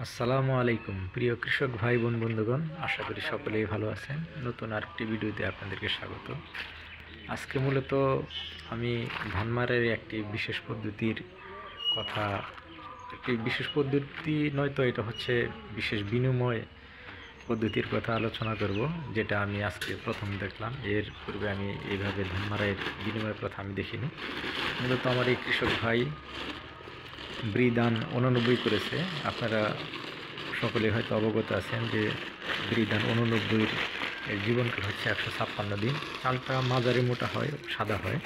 আসসালামু আলাইকুম প্রিয় কৃষক ভাই বোন বন্ধুগণ, আশা করি সকলেই ভালো আছেন। নতুন আরেকটি ভিডিওতে আপনাদেরকে স্বাগত। আজকে মূলত আমি ধান মাড়াইয়ের একটি বিশেষ পদ্ধতির কথা, একটি বিশেষ পদ্ধতি নয়তো এটা হচ্ছে বিশেষ বিনিময় পদ্ধতির কথা আলোচনা করব, যেটা আমি আজকে প্রথম দেখলাম। এর পূর্বে আমি এইভাবে ধান মাড়াইয়ের বিনিময় প্রথা আমি দেখিনি। মূলত আমার এই কৃষক ভাই বৃদান 89 করেছে। আপনারা সকলে হয়তো অবগত আছেন যে বৃদান 89 এর জীবনকাল হচ্ছে 156 দিন। চালটা মাঝারি মোটা হয়, সাদা হয়,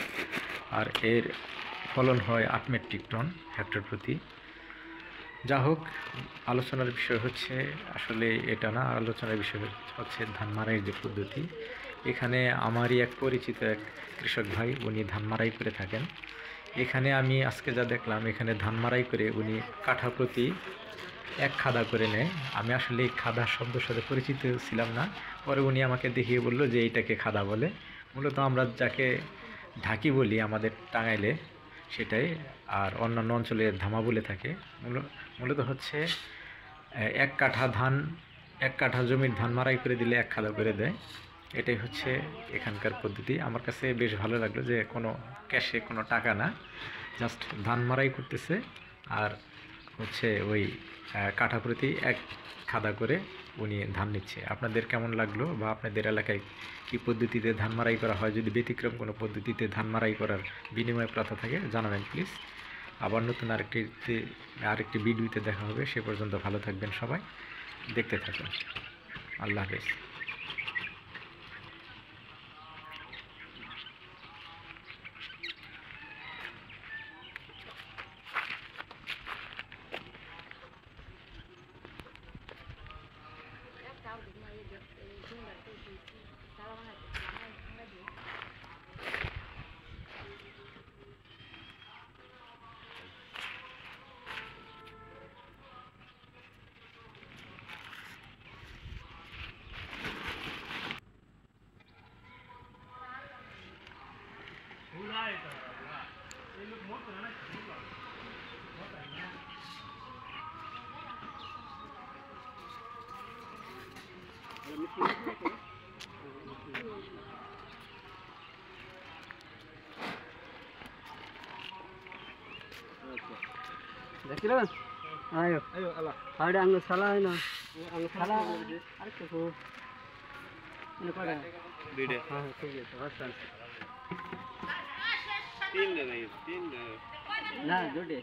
আর এর ফলন হয় 8 মেট্রিক টন হেক্টর প্রতি। যা হোক, আলোচনার বিষয় হচ্ছে আসলে এটা না, আলোচনার বিষয় হচ্ছে ধান মাড়াইয়ের যে পদ্ধতি। এখানে আমারই এক পরিচিত এক কৃষক ভাই, উনি ধান মাড়াই করে থাকেন। এখানে আমি আজকে যা দেখলাম, এখানে ধান মাড়াই করে উনি কাঠা প্রতি 1 খাদা করে নেয়। আমি আসলে এই খাদা শব্দের সাথে পরিচিত ছিলাম না। পরে উনি আমাকে দেখিয়ে বলল যে এইটাকে খাদা বলে। মূলত আমরা যাকে ঢাকি বলি আমাদের টাঙ্গাইলে, সেটাই। আর অন্যান্য অঞ্চলে ধামা বলে থাকে। মূলত হচ্ছে 1 কাঠা ধান, 1 কাঠা জমির ধান মাড়াই করে দিলে 1 খাদা করে দেয়। এটাই হচ্ছে এখানকার পদ্ধতি। আমার কাছে বেশ ভালো লাগলো যে কোনো ক্যাশে কোনো টাকা না, জাস্ট ধান মাড়াই করতেছে আর হচ্ছে ওই কাঠা প্রতি 1 খাদা করে উনি ধান নিচ্ছে। আপনাদের কেমন লাগলো, বা আপনাদের এলাকায় কী পদ্ধতিতে ধান মাড়াই করা হয়? যদি ব্যতিক্রম কোনো পদ্ধতিতে ধান মাড়াই করার বিনিময় প্রথা থাকে জানাবেন প্লিজ। আবার নতুন আরেকটি ভিডিওতে দেখা হবে। সে পর্যন্ত ভালো থাকবেন সবাই, দেখতে থাকুন। আল্লাহ হাফেজ। Dakilan. Ayo. Ayo Allah. Ada angin salah ini. Angin salah. Ada tu. Ini pada. Beda. Ah, tu je. Teruskan. Tin dah ni. Tin dah. Nah, jodi.